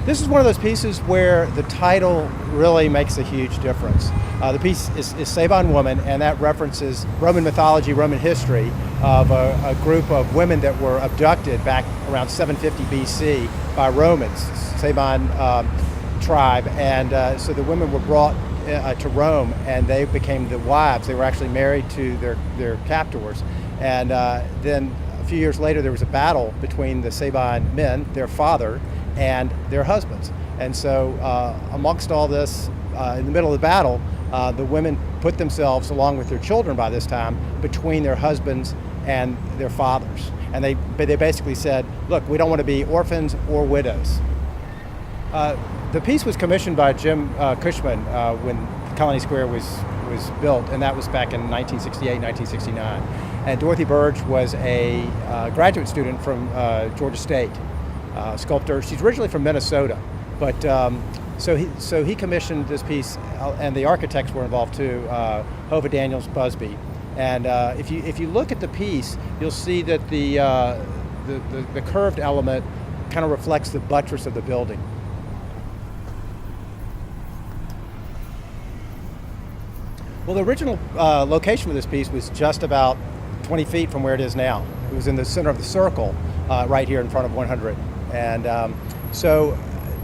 This is one of those pieces where the title really makes a huge difference. The piece is Sabine Woman, and that references Roman mythology, Roman history of a group of women that were abducted back around 750 BC by Romans, Sabine tribe, and so the women were brought to Rome, and they became the wives. They were actually married to their captors, and then a few years later there was a battle between the Sabine men, their father, and their husbands. And so amongst all this, in the middle of the battle, the women put themselves, along with their children by this time, between their husbands and their fathers. And they basically said, look, we don't want to be orphans or widows. The piece was commissioned by Jim Cushman when Colony Square was built, and that was back in 1968, 1969. And Dorothy Berge was a graduate student from Georgia State, sculptor. She's originally from Minnesota, but so he commissioned this piece, and the architects were involved too, Hova Daniels Busby. And if you look at the piece, you'll see that the curved element kind of reflects the buttress of the building. Well, the original location for this piece was just about 20 feet from where it is now. It was in the center of the circle, right here in front of 100. And so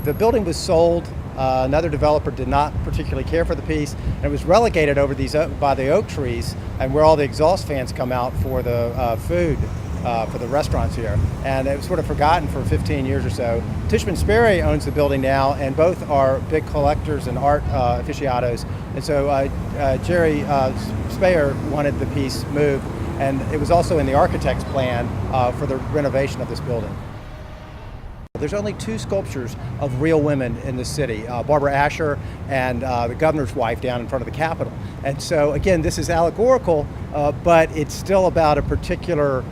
the building was sold. Another developer did not particularly care for the piece, and it was relegated over by the oak trees, and where all the exhaust fans come out for the food for the restaurants here. And it was sort of forgotten for 15 years or so. Tishman Sperry owns the building now, and both are big collectors and art aficionados. And so Jerry Speyer wanted the piece moved, and it was also in the architect's plan for the renovation of this building. There's only two sculptures of real women in the city, Barbara Asher and the governor's wife down in front of the Capitol. And so again, this is allegorical, but it's still about a particular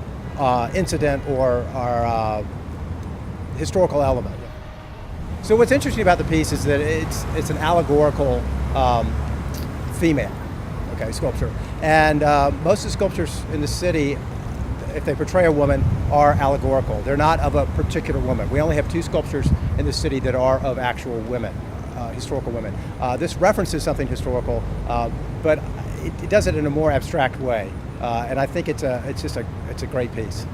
incident or historical element. So what's interesting about the piece is that it's an allegorical female, sculpture. And most of the sculptures in the city, if they portray a woman, are allegorical. They're not of a particular woman. We only have two sculptures in the city that are of actual women, historical women. This references something historical, but it does it in a more abstract way. And I think it's a great piece.